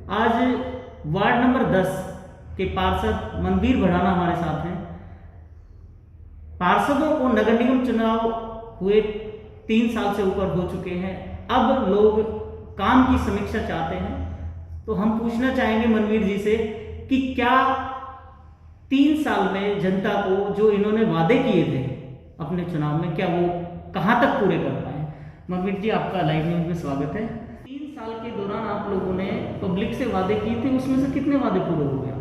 आज ward number 10 के पार्षद मनवीर भड़ाना हमारे साथ हैं। पार्षदों को नगर निगम चुनाव हुए 3 साल से ऊपर हो चुके हैं। अब लोग काम की समीक्षा चाहते हैं, तो हम पूछना चाहेंगे मनवीर जी से कि क्या 3 साल में जनता को जो इन्होंने वादे किए थे अपने चुनाव में, क्या वो कहाँ तक पूरे कर पाए। मनवीर जी, आपका लाइव न्यूज में स्वागत है। 3 साल के दौरान आप लोगों ने पब्लिक से वादे किए थे, उसमें से कितने वादे पूरे हो गए?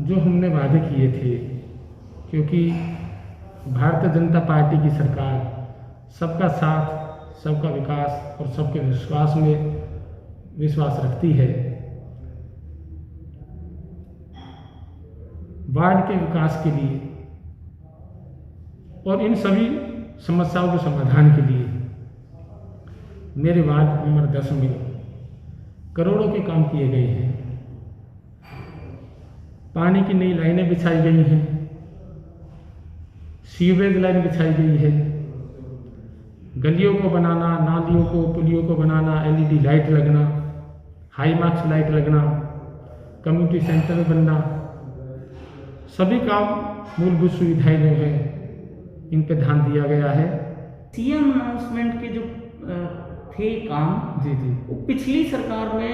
जो हमने वादे किए थे, क्योंकि भारतीय जनता पार्टी की सरकार सबका साथ, सबका विकास और सबके विश्वास में विश्वास रखती है। वार्ड के विकास के लिए और इन सभी समस्याओं के समाधान के लिए मेरे वार्ड नंबर 10 में करोड़ों के काम किए गए हैं। पानी की नई लाइनें बिछाई गई हैं, सीवेज लाइन बिछाई गई है, गलियों को बनाना, नालियों को, पुलियों को बनाना, एलईडी लाइट लगना, हाई मार्क्स लाइट लगना, कम्युनिटी सेंटर बनना, सभी काम मूलभूत सुविधाएं जो है इन पे ध्यान दिया गया है। सीएम अनाउंसमेंट के जो थे काम, जी जी, वो पिछली सरकार में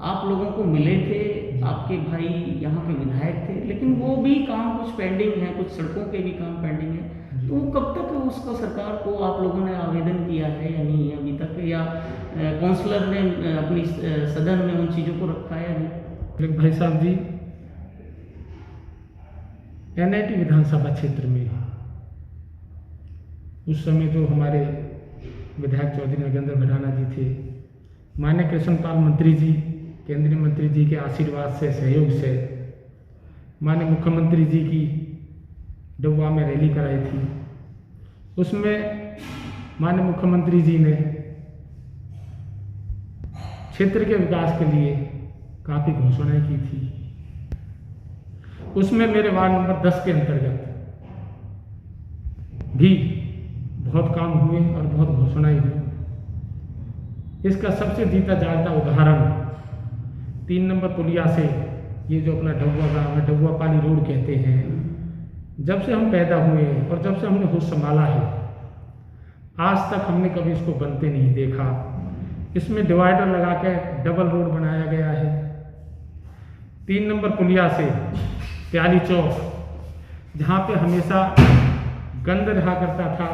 आप लोगों को मिले थे, आपके भाई यहाँ के विधायक थे, लेकिन वो भी काम कुछ पेंडिंग है, कुछ सड़कों के भी काम पेंडिंग है। तो कब तक उसको सरकार को आप लोगों ने आवेदन किया है या नहीं अभी तक, या काउंसलर ने अपनी सदन में उन चीज़ों को रखा है अभी? भाई साहब जी, एनआईटी विधानसभा क्षेत्र में उस समय जो हमारे विधायक चौधरी नगेंद्र भड़ाना जी थे, माननीय कृष्णपाल मंत्री जी, केंद्रीय मंत्री जी के आशीर्वाद से, सहयोग से, माननीय मुख्यमंत्री जी की डुबवा में रैली कराई थी। उसमें माननीय मुख्यमंत्री जी ने क्षेत्र के विकास के लिए काफ़ी घोषणाएं की थी। उसमें मेरे वार्ड नंबर 10 के अंतर्गत भी बहुत काम हुए और बहुत घोषणाएं हुई। इसका सबसे जीता जागता उदाहरण 3 नंबर पुलिया से, ये जो अपना डबुआ गाँव है, डबुआ पाली रोड कहते हैं, जब से हम पैदा हुए हैं और जब से हमने होश संभाला है, आज तक हमने कभी इसको बनते नहीं देखा। इसमें डिवाइडर लगा के डबल रोड बनाया गया है। 3 नंबर पुलिया से प्याली चौक, जहाँ पे हमेशा गंद रहा करता था,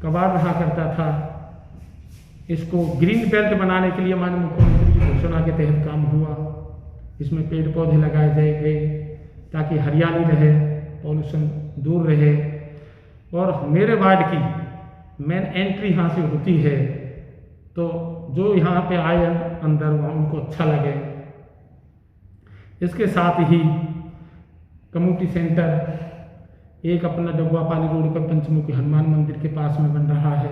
कबाड़ रहा करता था, इसको ग्रीन बेल्ट बनाने के लिए माननीय मुख्यमंत्री की घोषणा के तहत काम हुआ। इसमें पेड़ पौधे लगाए जाए गए ताकि हरियाली रहे, पॉल्यूशन दूर रहे, और मेरे वार्ड की मेन एंट्री यहाँ से होती है, तो जो यहाँ पे आए अंदर वहाँ उनको अच्छा लगे। इसके साथ ही कम्युनिटी सेंटर एक अपना डबुआ पाली रोड पर पंचमुखी हनुमान मंदिर के पास में बन रहा है।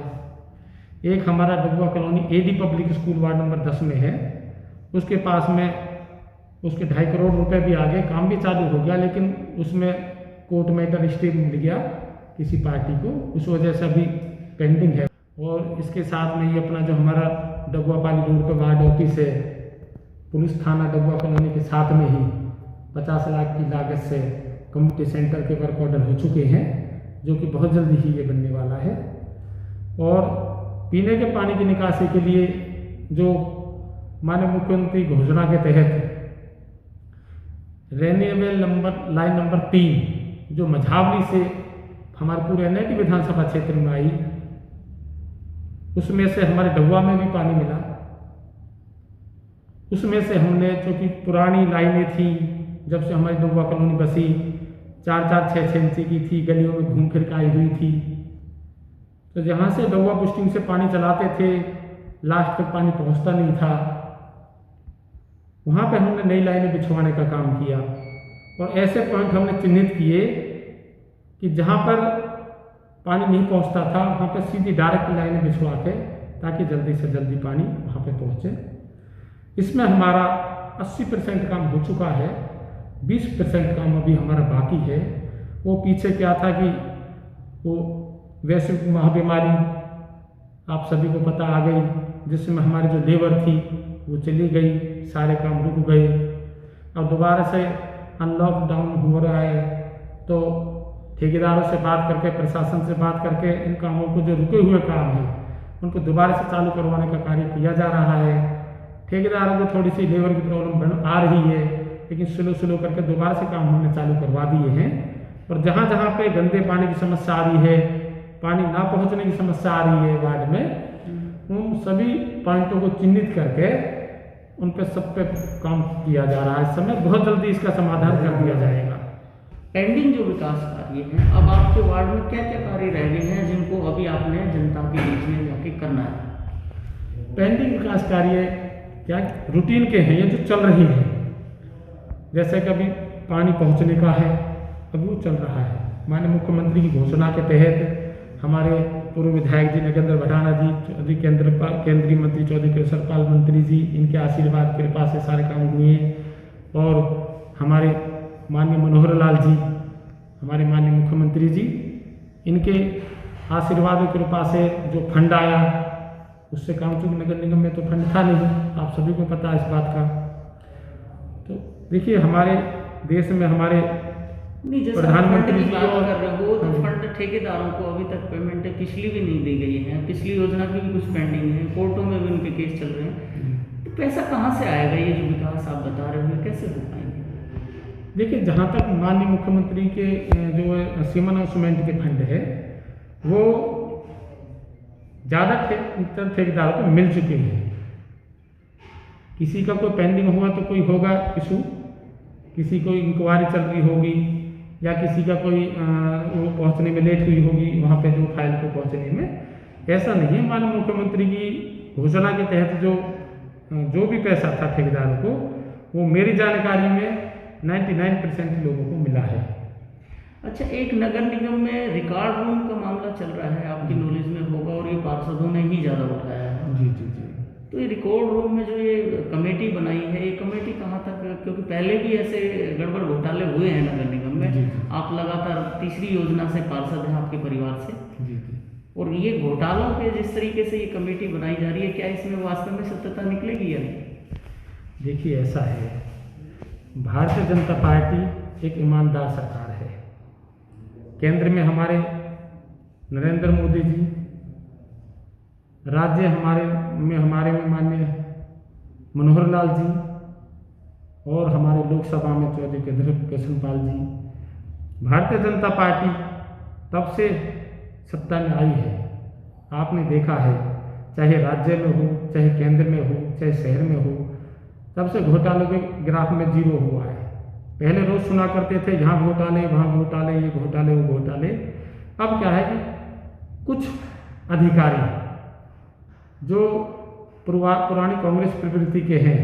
एक हमारा Dabua colony AD public school ward number 10 में है, उसके पास में उसके 2.5 करोड़ रुपए भी आ गए, काम भी चालू हो गया, लेकिन उसमें कोर्ट मैटर स्टे मिल गया किसी पार्टी को, उस वजह से अभी पेंडिंग है। और इसके साथ में ये अपना जो हमारा डबुआ पाली रोड पर वार्ड ऑफिस है, पुलिस थाना डबुआ कॉलोनी के साथ में ही 50 लाख की लागत से कम्युनिटी सेंटर के वर्क ऑर्डर हो चुके हैं, जो कि बहुत जल्दी ही ये बनने वाला है। और पीने के पानी की निकासी के लिए जो माननीय मुख्यमंत्री घोषणा के तहत रेन्यूएबल लाइन नंबर 3 जो मझावली से हमारे पूरे एनआईटी विधानसभा क्षेत्र में आई, उसमें से हमारे डबुआ में भी पानी मिला। उसमें से हमने, जो कि पुरानी लाइनें थी, जब से हमारी डबुआ कॉलोनी बसी 4-4, 6-6 इंच की थी, गलियों में घूम फिर आई हुई थी, तो जहाँ से डबुआ बुस्टिंग से पानी चलाते थे, लास्ट तक पानी पहुँचता नहीं था, वहाँ पे हमने नई लाइनें बिछवाने का काम किया। और ऐसे पॉइंट हमने चिन्हित किए कि जहाँ पर पानी नहीं पहुँचता था, वहाँ पर सीधी डायरेक्ट लाइनें बिछवा के, ताकि जल्दी से जल्दी पानी वहाँ पे पहुँचे। इसमें हमारा 80% काम हो चुका है, 20% काम अभी हमारा बाकी है। वो पीछे क्या था कि वो वैश्विक महाबीमारी आप सभी को पता आ गई, जिसमें हमारी जो लेबर थी वो चली गई, सारे काम रुक गए। अब दोबारा से अनलॉक डाउन हो रहा है, तो ठेकेदारों से बात करके, प्रशासन से बात करके इन कामों को, जो रुके हुए काम हैं उनको दोबारा से चालू करवाने का कार्य किया जा रहा है। ठेकेदारों को थोड़ी सी लेबर की प्रॉब्लम आ रही है, लेकिन स्लो करके दोबारा से काम हमने चालू करवा दिए हैं। और जहाँ जहाँ पे गंदे पानी की समस्या आ रही है, पानी ना पहुँचने की समस्या आ रही है वार्ड में, उन सभी पॉइंटों को चिन्हित करके उन पे सब पे काम किया जा रहा है। इस समय बहुत जल्दी इसका समाधान कर दिया जाएगा। पेंडिंग जो विकास कार्य हैं, अब आपके वार्ड में क्या क्या कार्य रह गए हैं जिनको अभी आपने जनता के बीच में जाके करना है? पेंडिंग विकास कार्य क्या रूटीन के हैं, ये जो चल रही है, जैसे कभी पानी पहुंचने का है, अभी वो चल रहा है। माननीय मुख्यमंत्री की घोषणा के तहत हमारे पूर्व विधायक जी नगेंद्र भटाना जी, चौधरी केंद्रीय मंत्री चौधरी कृष्णपाल मंत्री जी, इनके आशीर्वाद कृपा से सारे काम हुए। और हमारे माननीय मनोहर लाल जी, हमारे माननीय मुख्यमंत्री जी, इनके आशीर्वाद और कृपा से जो फंड आया उससे काम, चूँकि नगर निगम में तो फंड था नहीं, आप सभी को पता है इस बात का। तो देखिए हमारे देश में हमारे प्रधानमंत्री जी बात कर रहे हो, तो फंड ठेकेदारों को अभी तक पेमेंट पिछली भी नहीं दी गई है, पिछली योजना की भी कुछ पेंडिंग है, कोर्टों में भी उनके केस चल रहे हैं। तो पैसा कहाँ से आएगा? ये जो विकास आप बता रहे हो कैसे हो पाएंगे? देखिए, जहाँ तक माननीय मुख्यमंत्री के जो सीमा अनाउंसमेंट के फंड है, वो ज़्यादा ठेकेदारों को मिल चुके हैं। किसी का कोई पेंडिंग हुआ तो कोई होगा इशू, किसी को इंक्वायरी चल रही होगी, या किसी का कोई वो पहुंचने में लेट हुई होगी, वहाँ पे जो फाइल को पहुंचने में। ऐसा नहीं है, माननीय मुख्यमंत्री की घोषणा के तहत जो भी पैसा था ठेकेदारों को, वो मेरी जानकारी में 99% लोगों को मिला है। अच्छा, एक नगर निगम में रिकॉर्ड रूम का मामला चल रहा है, आपकी नॉलेज में होगा, और ये पार्षदों ने ही ज़्यादा उठाया है। जी। तो ये रिकॉर्ड रूम में जो ये कमेटी बनाई है, ये कमेटी कहाँ तक, क्योंकि पहले भी ऐसे गड़बड़ घोटाले हुए हैं नगर निगम में। जी। आप लगातार तीसरी योजना से पार्षद हैं आपके परिवार से। जी। और ये घोटालों के जिस तरीके से ये कमेटी बनाई जा रही है, क्या इसमें वास्तव में सत्यता निकलेगी या नहीं? देखिए, ऐसा है, भारतीय जनता पार्टी एक ईमानदार सरकार है। केंद्र में हमारे नरेंद्र मोदी जी, राज्य हमारे में माननीय मनोहर लाल जी, और हमारे लोकसभा में चौधरी कृष्णपाल जी। भारतीय जनता पार्टी तब से सत्ता में आई है, आपने देखा है, चाहे राज्य में हो, चाहे केंद्र में हो, चाहे शहर में हो, तब से घोटालों के ग्राफ में जीरो हुआ है। पहले रोज सुना करते थे, यहाँ घोटाले, वहाँ घोटाले, ये घोटाले, वो घोटाले। अब क्या है कि कुछ अधिकारी जो पुरानी कांग्रेस प्रवृत्ति के हैं,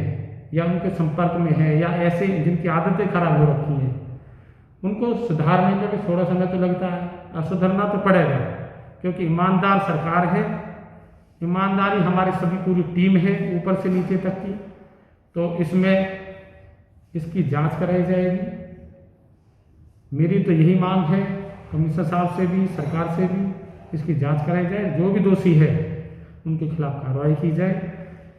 या उनके संपर्क में हैं, या ऐसे जिनकी आदतें खराब हो रखी हैं, उनको सुधारने में भी थोड़ा समय तो लगता है, और सुधरना तो पड़ेगा, क्योंकि ईमानदार सरकार है। ईमानदारी हमारी सभी पूरी टीम है, ऊपर से नीचे तक की। तो इसमें इसकी जांच कराई जाएगी। मेरी तो यही मांग है, कमिश्नर साहब से भी, सरकार से भी, इसकी जांच कराई जाए। जो भी दोषी है उनके खिलाफ कार्रवाई की जाए,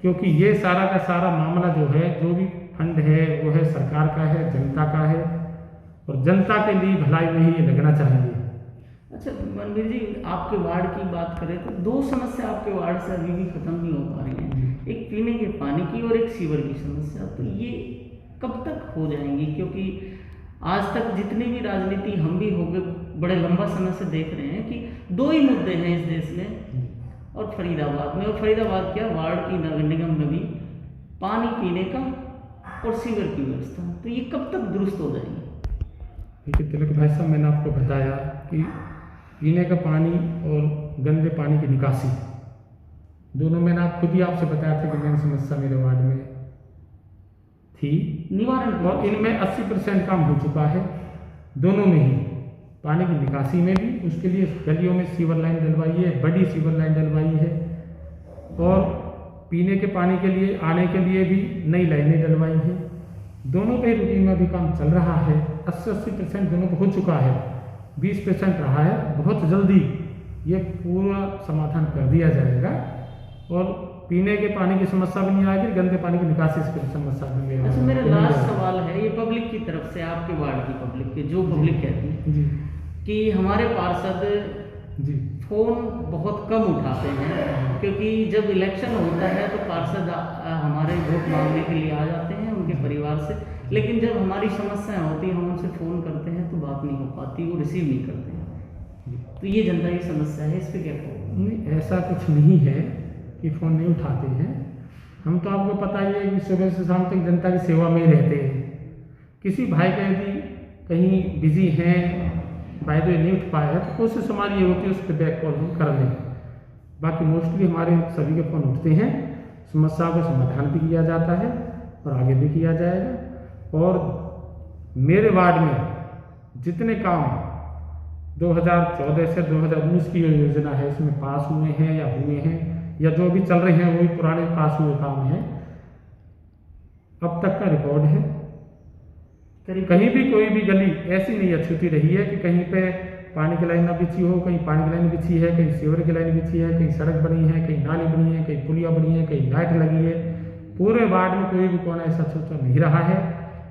क्योंकि ये सारा का सारा मामला जो है, जो भी फंड है, वो है सरकार का है, जनता का है, और जनता के लिए भलाई में ही ये लगना चाहिए। अच्छा मनवीर जी, आपके वार्ड की बात करें तो दो समस्या आपके वार्ड से अभी भी खत्म नहीं हो पा रही हैं, एक पीने के पानी की और एक सीवर की समस्या। तो ये कब तक हो जाएंगी? क्योंकि आज तक जितनी भी राजनीति हम भी हो गए, बड़े लंबा समय से देख रहे हैं कि दो ही मुद्दे हैं इस देश में और फरीदाबाद में। और फरीदाबाद क्या, वार्ड की नगर निगम में भी पानी पीने का और सीवर की व्यवस्था। तो ये कब तक दुरुस्त हो जाएंगे? देखिए तिलक भाई साहब, मैंने आपको बताया कि पीने का पानी और गंदे पानी की निकासी दोनों, मैंने खुद ही आपसे बताया था कि मेरी समस्या मेरे वार्ड में थी निवारण, और इनमें 80% काम हो चुका है। दोनों में ही, पानी की निकासी में भी, उसके लिए गलियों में सीवर लाइन डलवाई है, बड़ी सीवर लाइन डलवाई है, और पीने के पानी के लिए आने के लिए भी नई लाइनें डलवाई हैं। दोनों पे रूटीन में भी काम चल रहा है। 80% दोनों को हो चुका है, 20% रहा है। बहुत जल्दी ये पूरा समाधान कर दिया जाएगा और पीने के पानी की समस्या भी नहीं आएगी, गंदे पानी की निकासी की समस्या भी नहीं अच्छा, मेरा नहीं लास्ट आएगी। सवाल है ये पब्लिक की तरफ से, आपके वार्ड की पब्लिक के, जो पब्लिक कहती है जी कि हमारे पार्षद जी फ़ोन बहुत कम उठाते हैं, क्योंकि जब इलेक्शन होता है तो पार्षद हमारे वोट मांगने के लिए आ जाते हैं उनके परिवार से, लेकिन जब हमारी समस्याएं होती हैं हम उनसे फ़ोन करते हैं तो बात नहीं हो पाती, वो रिसीव नहीं करते हैं। तो ये जनता की समस्या है, इस पर क्या कहोगे? नहीं, ऐसा कुछ नहीं है कि फ़ोन नहीं उठाते हैं। हम तो आपको पता ही है कि सुबह से शाम तक जनता की सेवा में ही रहते हैं। किसी भाई का यदि कहीं बिजी हैं, बाय द वे नहीं उठ पाया है, तो कोशिश हमारी ये होती है उस पर बैक कॉल हम कर लें। बाकी मोस्टली हमारे सभी के फ़ोन उठते हैं, समस्या का समाधान भी किया जाता है और आगे भी किया जाएगा। और मेरे वार्ड में जितने काम 2014 से 2019 की योजना है इसमें पास हुए हैं या हुए हैं या जो भी चल रहे हैं वही पुराने पास हुए काम हैं, अब तक का रिकॉर्ड है। कहीं भी कोई भी गली ऐसी नहीं अछूती रही है कि कहीं पे पानी की लाइन ना बिछी हो, कहीं पानी की लाइन बिछी है, कहीं सीवर की लाइन बिछी है, कहीं सड़क बनी है, कहीं नाली बनी है, कहीं पुलिया बनी है, कहीं लाइट लगी है। पूरे वार्ड में कोई भी कोना ऐसा छूता नहीं रहा है।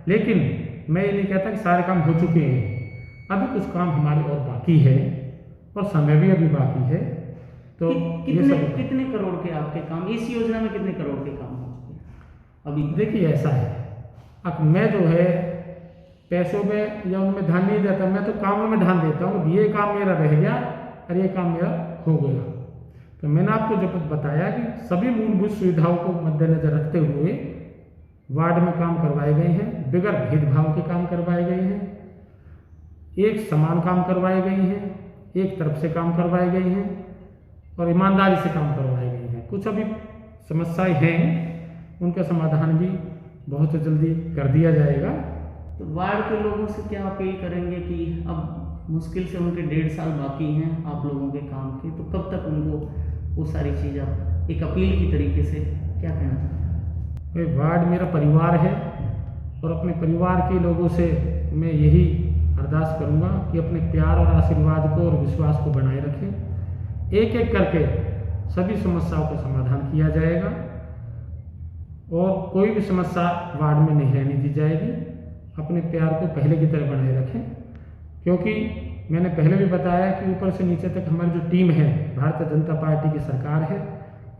लेकिन मैं ये नहीं कहता कि सारे काम हो चुके हैं, अभी कुछ काम हमारे और बाकी है और समय भी अभी बाकी है। तो कितने करोड़ के आपके काम, इस योजना में कितने करोड़ के काम हो चुके हैं अभी? देखिए ऐसा है, अब मैं जो है पैसों में या उनमें ध्यान नहीं देता, मैं तो कामों में ध्यान देता हूँ। ये काम मेरा रह गया और ये काम मेरा हो गया। तो मैंने आपको जो बताया कि सभी मूलभूत सुविधाओं को मद्देनजर रखते हुए वार्ड में काम करवाए गए हैं, बगैर भेदभाव के काम करवाए गए हैं, एक समान काम करवाए गए हैं, एक तरफ से काम करवाए गए हैं और ईमानदारी से काम करवाए गए हैं। कुछ अभी समस्याएं हैं, उनका समाधान भी बहुत जल्दी कर दिया जाएगा। तो वार्ड के लोगों से क्या अपील करेंगे कि अब मुश्किल से उनके 1.5 साल बाकी हैं आप लोगों के काम के, तो कब तक उनको वो सारी चीज़ आप एक अपील की तरीके से क्या कहना चाहते हैं? वार्ड मेरा परिवार है और अपने परिवार के लोगों से मैं यही अरदास करूंगा कि अपने प्यार और आशीर्वाद को और विश्वास को बनाए रखें। एक एक करके सभी समस्याओं का समाधान किया जाएगा और कोई भी समस्या वार्ड में नहीं रहने दी जाएगी। अपने प्यार को पहले की तरह बनाए रखें, क्योंकि मैंने पहले भी बताया कि ऊपर से नीचे तक हमारी जो टीम है भारतीय जनता पार्टी की सरकार है,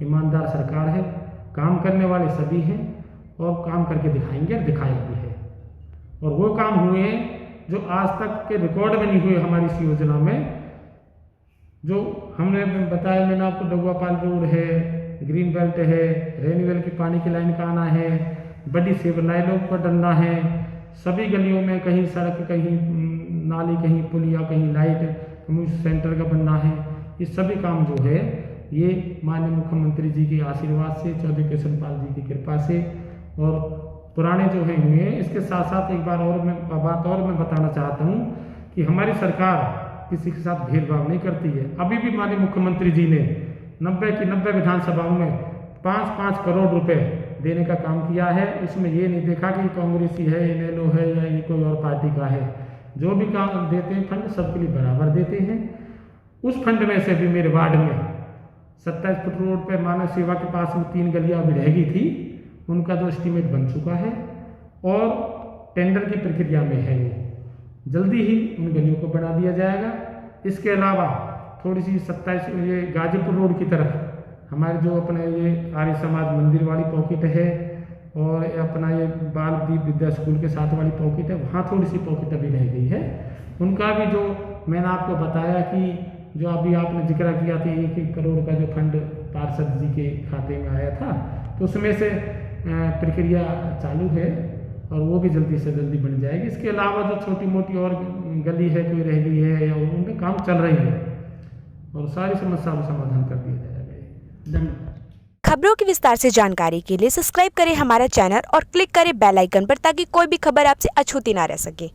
ईमानदार सरकार है, काम करने वाले सभी हैं और काम करके दिखाएंगे और दिखाया भी है। और वो काम हुए हैं जो आज तक के रिकॉर्ड में नहीं हुए हमारी इस योजना में। जो हमने बताया, मैंने आपको डगुआपाल रोड है, ग्रीन बेल्ट है, रेनीवेल की पानी की लाइन का आना है, बड़ी सेवर लाइनों पर डलना है, सभी गलियों में कहीं सड़क, कहीं नाली, कहीं पुलिया, कहीं लाइट, कम्युनिटी सेंटर का बनना है। ये सभी काम जो है ये माननीय मुख्यमंत्री जी के आशीर्वाद से, चौधरी कृष्णपाल जी की कृपा से और पुराने जो है हुए हैं। इसके साथ साथ एक बात और मैं बताना चाहता हूँ कि हमारी सरकार किसी के साथ भेदभाव नहीं करती है। अभी भी माननीय मुख्यमंत्री जी ने 90 की 90 विधानसभाओं में 5-5 करोड़ रुपए देने का काम किया है। उसमें ये नहीं देखा कि कांग्रेसी है, इनेलो है या ये कोई और पार्टी का है। जो भी काम देते हैं फंड सबके लिए बराबर देते हैं। उस फंड में से भी मेरे वार्ड में 27 फुट रोड पे मानव सेवा के पास में 3 गलियां अभी रह गई थी, उनका जो एस्टीमेट बन चुका है और टेंडर की प्रक्रिया में है। वो जल्दी ही उन गलियों को बना दिया जाएगा। इसके अलावा थोड़ी सी 27 ये गाजीपुर रोड की तरफ हमारे जो अपने ये आर्य समाज मंदिर वाली पॉकेट है और अपना ये बाल दीप विद्या स्कूल के साथ वाली पॉकेट है, वहाँ थोड़ी सी पॉकेट अभी रह गई है। उनका भी जो मैंने आपको बताया कि जो अभी आपने जिक्र किया था 1 करोड़ का जो फंड पार्षद जी के खाते में आया था, तो उसमें से प्रक्रिया चालू है और वो भी जल्दी से जल्दी बन जाएगी। इसके अलावा जो छोटी मोटी और गली है कोई रह गई है या उनमें काम चल रही है और सारी समस्याओं का समाधान कर दिया जाएगा। धन्यवाद। खबरों की विस्तार से जानकारी के लिए सब्सक्राइब करें हमारा चैनल और क्लिक करें बेल आइकन पर ताकि कोई भी खबर आपसे अछूती ना रह सके।